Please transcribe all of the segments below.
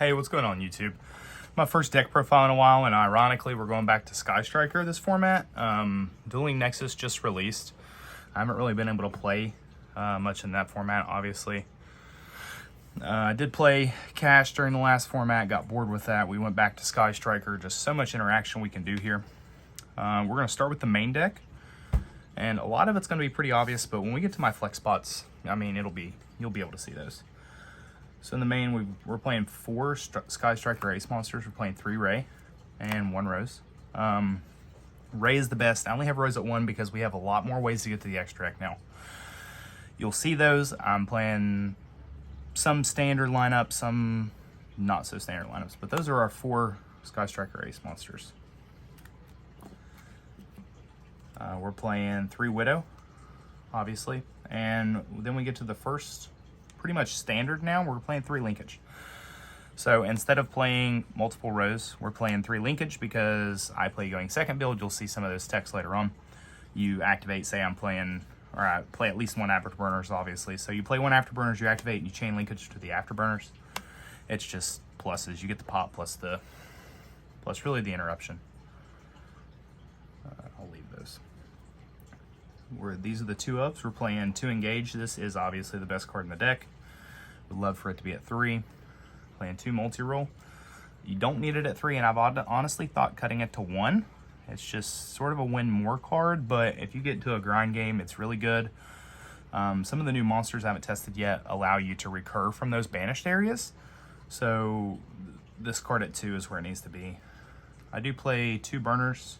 Hey, what's going on YouTube? My first deck profile in a while, and ironically we're going back to Sky Striker this format. Dueling Nexus just released. I haven't really been able to play much in that format, obviously. I did play Cash during the last format, got bored with that. We went back to Sky Striker, just so much interaction we can do here. We're going to start with the main deck, and a lot of it's going to be pretty obvious, but when we get to my flex spots, I mean, you'll be able to see those. So in the main, we're playing 4 Sky Striker Ace monsters. We're playing 3 Ray and 1 Rose. Ray is the best. I only have Rose at 1 because we have a lot more ways to get to the extra deck now. You'll see those. I'm playing some standard lineups, some not so standard lineups, but those are our 4 Sky Striker Ace monsters. We're playing 3 Widow, obviously, and then we get to the first pretty much standard now. We're playing 3 Linkage. So instead of playing multiple Rose, we're playing 3 Linkage because I play going second build. You'll see some of those texts later on. You activate, say I'm playing, or I play at least 1 Afterburners, obviously. So you play 1 Afterburners, you activate, and you chain Linkage to the Afterburners. It's just pluses. You get the pop plus really the interruption. I'll leave those. These are the 2 ups. We're playing 2 Engage. This is obviously the best card in the deck. Would love for it to be at 3. Playing 2 Multi-Roll. You don't need it at 3, and I've honestly thought cutting it to 1. It's just sort of a win more card, but if you get into a grind game, it's really good. Some of the new monsters I haven't tested yet allow you to recur from those banished areas. So this card at 2 is where it needs to be. I do play 2 Burners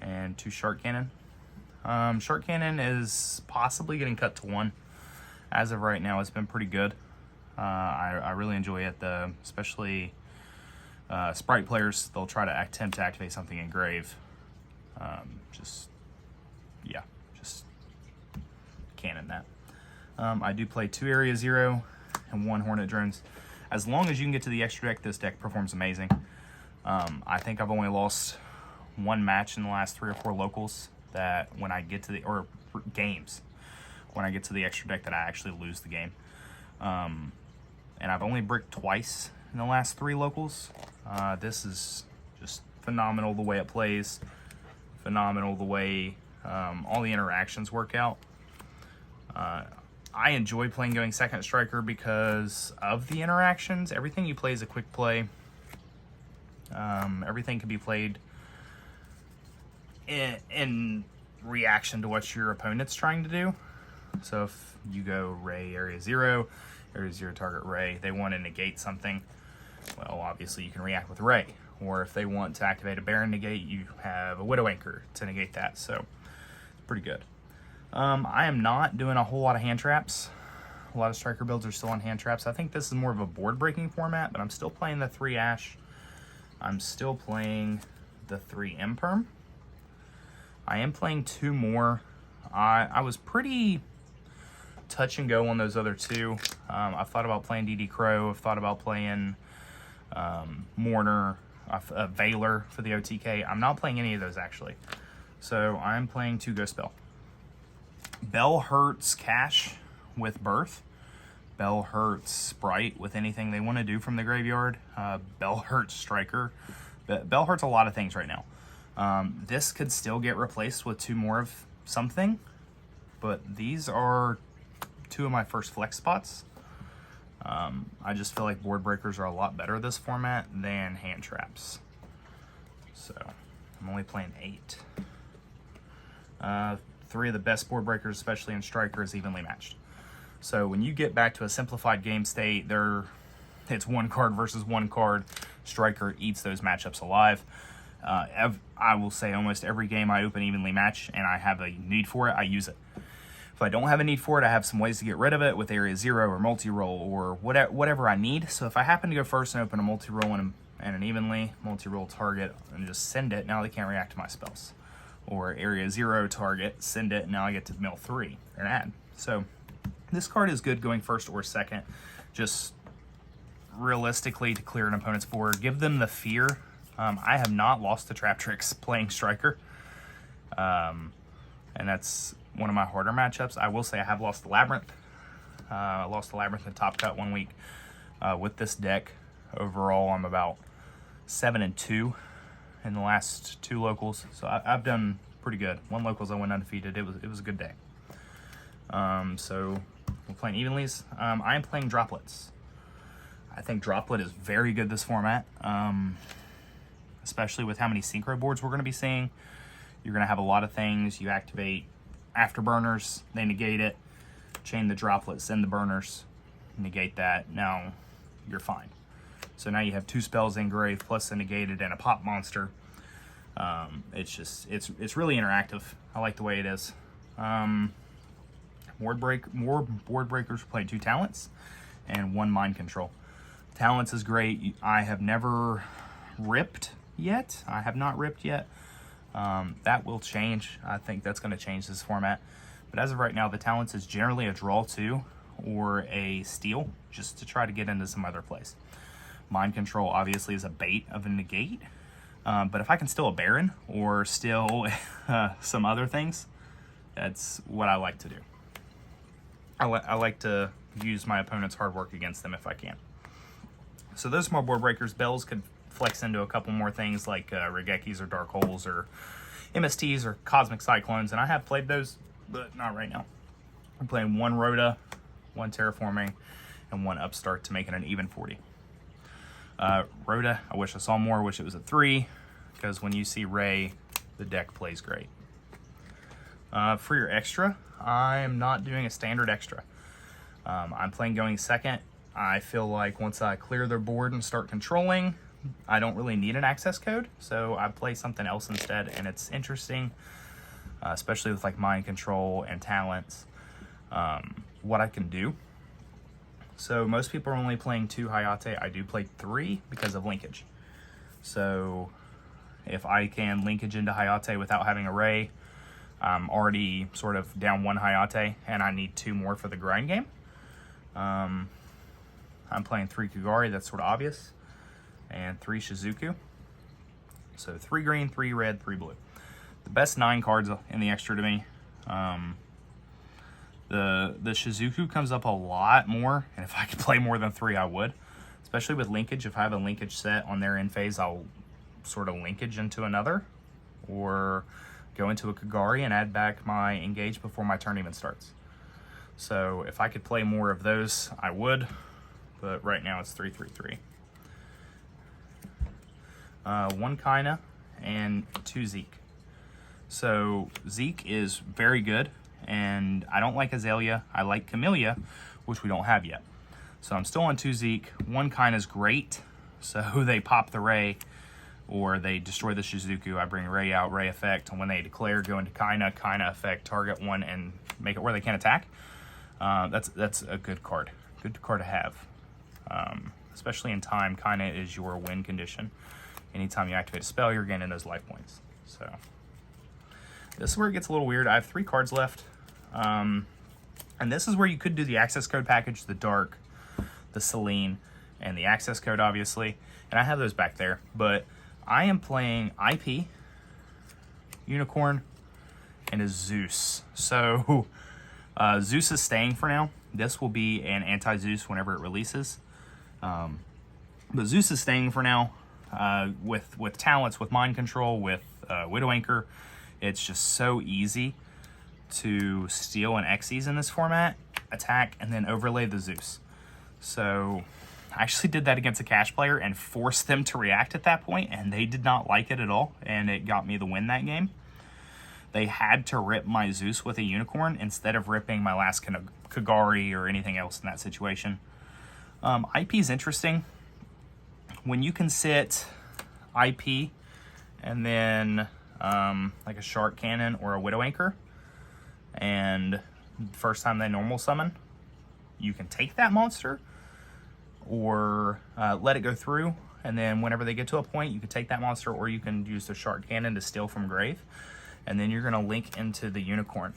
and 2 Shark Cannon. Shark Cannon is possibly getting cut to 1. As of right now, it's been pretty good. I really enjoy it, especially Sprite players. They'll try to attempt to activate something in Grave. Just cannon that. I do play 2 Area 0 and 1 Hornet Drones. As long as you can get to the extra deck, this deck performs amazing. I think I've only lost 1 match in the last 3 or 4 locals that when I get to the, or games, when I get to the extra deck that I actually lose the game. And I've only bricked twice in the last 3 locals. This is just phenomenal the way it plays, phenomenal the way all the interactions work out. I enjoy playing going second striker because of the interactions. Everything you play is a quick play. Everything can be played in reaction to what your opponent's trying to do. So if you go Ray Area 0 target Ray, they want to negate something, well obviously you can react with Ray. Or if they want to activate a Baron negate, you have a Widow Anchor to negate that. So it's pretty good. I am not doing a whole lot of hand traps. A lot of striker builds are still on hand traps. I think this is more of a board breaking format, but I'm still playing the 3 Ash. I'm still playing the 3 Imperm. I am playing 2 more. I was pretty touch and go on those other 2. I've thought about playing DD Crow. I've thought about playing Mourner, Veiler for the OTK. I'm not playing any of those actually. So I'm playing 2 Ghost Bell. Bell hurts Cash with Birth. Bell hurts Sprite with anything they want to do from the graveyard. Bell hurts Striker. Bell hurts a lot of things right now. This could still get replaced with 2 more of something, but these are 2 of my first flex spots. I just feel like board breakers are a lot better this format than hand traps. So I'm only playing 8. 3 of the best board breakers, especially in Striker, is evenly matched. So when you get back to a simplified game state, it's 1 card versus 1 card. Striker eats those matchups alive. I will say almost every game I open evenly match and I have a need for it, I use it. If I don't have a need for it, I have some ways to get rid of it with Area 0 or Multi-Roll or whatever I need. So if I happen to go first and open a Multi-Roll and an evenly Multi-Roll target and just send it, now they can't react to my spells. Or Area 0 target, send it, now I get to mill 3 and add. So this card is good going first or second. Just realistically to clear an opponent's board, give them the fear. I have not lost the Trap Tricks playing Striker. And that's one of my harder matchups. I will say I have lost the Labyrinth. I lost the Labyrinth in Top Cut 1 week with this deck. Overall, I'm about 7-2 in the last 2 locals, so I've done pretty good. 1 locals I went undefeated. It was a good day. So we're playing evenlies. I am playing droplets. I think droplet is very good this format, especially with how many synchro boards we're going to be seeing. You're going to have a lot of things. You activate afterburners, they negate it. Chain the droplets, send the burners, negate that. Now you're fine. So now you have 2 spells engrave plus a negated and a pop monster. It's really interactive. I like the way it is. More board breakers. We're playing 2 talents and 1 mind control. Talents is great. I have never ripped yet. I have not ripped yet. That will change. I think that's going to change this format. But as of right now, the talents is generally a draw 2 or a steal, just to try to get into some other place. Mind control obviously is a bait of a negate. But if I can steal a Baron or steal some other things, that's what I like to do. I like to use my opponent's hard work against them if I can. So those small board breakers. Bells could flex into a couple more things like Regekis or Dark Holes or MSTs or Cosmic Cyclones, and I have played those, but not right now. I'm playing 1 Rhoda, 1 Terraforming, and 1 Upstart to make it an even 40. Rhoda, I wish I saw more. Wish it was a 3, because when you see Ray, the deck plays great. For your extra, I'm not doing a standard extra. I'm playing going second. I feel like once I clear their board and start controlling, I don't really need an access code, so I play something else instead, and it's interesting, especially with like mind control and talents, what I can do. So most people are only playing 2 Hayate. I do play 3 because of linkage. So if I can linkage into Hayate without having a Ray, I'm already sort of down 1 Hayate, and I need 2 more for the grind game. I'm playing 3 Kugari, that's sort of obvious, and 3 Shizuku. So 3 green, 3 red, 3 blue. The best 9 cards in the extra to me. The Shizuku comes up a lot more, and if I could play more than 3, I would. Especially with linkage. If I have a linkage set on their end phase, I'll sort of linkage into another, or go into a Kagari and add back my engage before my turn even starts. So if I could play more of those, I would, but right now it's 3-3-3. 1 Kaina and 2 Zeke. So Zeke is very good, and I don't like Azalea. I like Camellia, which we don't have yet. So I'm still on 2 Zeke. 1 Kaina is great, so they pop the Ray, or they destroy the Shizuku. I bring Ray out, Ray effect, and when they declare, go into Kaina, Kaina effect, target 1, and make it where they can't attack. That's a good card. Good card to have. Especially in time, Kaina is your win condition. Anytime you activate a spell, you're gaining those life points. So this is where it gets a little weird. I have 3 cards left. And this is where you could do the access code package, the Dark, the Selene, and the access code, obviously. And I have those back there. But I am playing IP, Unicorn, and a Zeus. So Zeus is staying for now. This will be an anti-Zeus whenever it releases. But Zeus is staying for now. With talents, with mind control, with Widow Anchor, it's just so easy to steal an Xyz in this format, attack, and then overlay the Zeus. So I actually did that against a cash player and forced them to react at that point, and they did not like it at all, and it got me the win that game. They had to rip my Zeus with a Unicorn instead of ripping my last Kagari or anything else in that situation. IP is interesting. When you can sit IP and then like a Shark Cannon or a Widow Anchor, and first time they normal summon, you can take that monster or let it go through, and then whenever they get to a point, you can take that monster, or you can use the Shark Cannon to steal from grave, and then you're going to link into the Unicorn,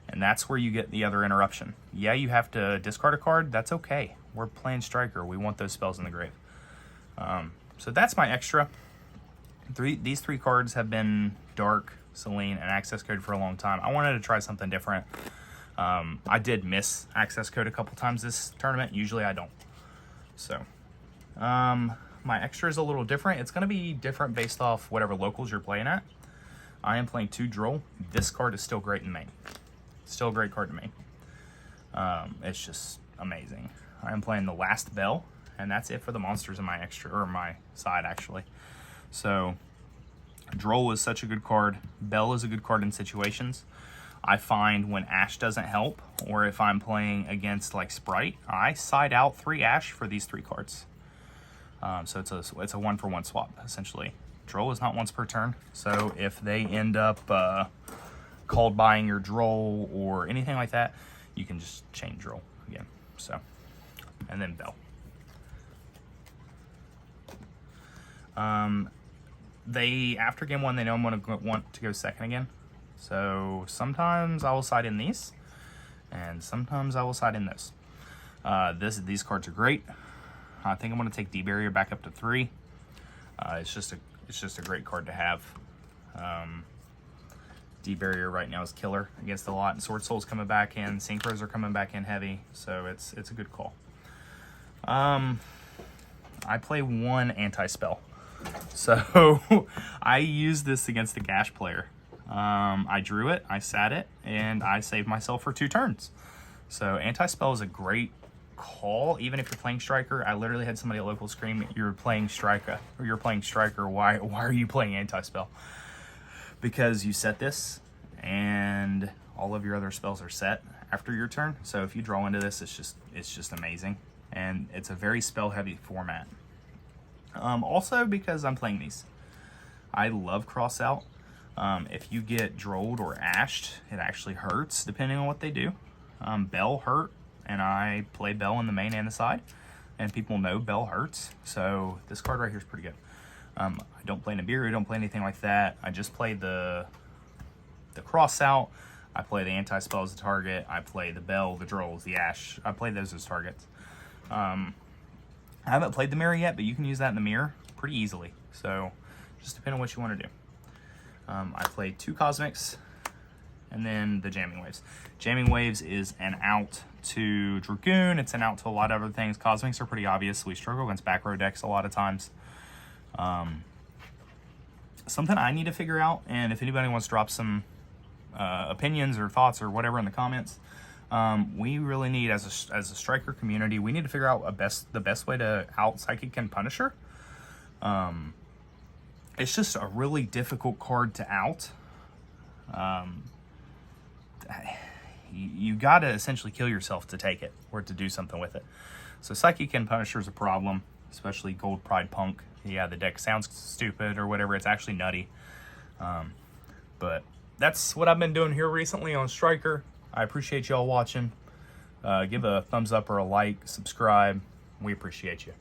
and that's where you get the other interruption. Yeah, you have to discard a card. That's okay. We're playing Striker. We want those spells in the grave. So that's my extra. These 3 cards have been Dark, Selene, and Access Code for a long time. I wanted to try something different. I did miss Access Code a couple times this tournament. Usually I don't. So, my extra is a little different. It's going to be different based off whatever locals you're playing at. I am playing 2 Droll. This card is still great in main. Still a great card in main. It's just amazing. I am playing the last Bell, and that's it for the monsters in my extra, or my side actually. So Droll is such a good card. Bell is a good card in situations. I find when Ash doesn't help, or if I'm playing against like Sprite, I side out 3 Ash for these 3 cards. So it's a 1-for-1 swap essentially. Droll is not once per turn, so if they end up called buying your Droll or anything like that, you can just chain Droll again. So, and then Bell. They, after game 1, they know I'm going to want to go second again. So sometimes I will side in these, and sometimes I will side in this. These cards are great. I think I'm going to take D-Barrier back up to 3. It's just a great card to have. D-Barrier right now is killer against a lot, and Sword Soul's coming back in. Synchros are coming back in heavy, so it's a good call. I play 1 anti-spell. So I used this against the Gash player. I drew it, I sat it, and I saved myself for 2 turns. So anti-spell is a great call, even if you're playing Striker. I literally had somebody at local scream, "You're playing Striker, or you're playing Striker. Why are you playing anti-spell?" Because you set this, and all of your other spells are set after your turn. So if you draw into this, it's just amazing, and it's a very spell-heavy format. Also because I'm playing these. I love cross out. If you get drolled or ashed, it actually hurts depending on what they do. Bell hurt, and I play Bell in the main and the side, and people know Bell hurts. So this card right here is pretty good. I don't play Nibiru, don't play anything like that. I just play the cross out. I play the anti-spell as a target. I play the Bell, the Drolls, the Ash. I play those as targets. I haven't played the mirror yet, but you can use that in the mirror pretty easily. So just depending on what you want to do. I played 2 Cosmics, and then the Jamming Waves. Jamming Waves is an out to Dragoon. It's an out to a lot of other things. Cosmics are pretty obvious. We struggle against back row decks a lot of times. Something I need to figure out, and if anybody wants to drop some opinions or thoughts or whatever in the comments, we really need, as a Striker community, we need to figure out the best way to out Psychic and Punisher. It's just a really difficult card to out. You gotta essentially kill yourself to take it, or to do something with it. So Psychic and Punisher is a problem, especially Gold Pride Punk. Yeah, the deck sounds stupid or whatever, it's actually nutty. But that's what I've been doing here recently on Striker. I appreciate y'all watching. Give a thumbs up or a like, subscribe. We appreciate you.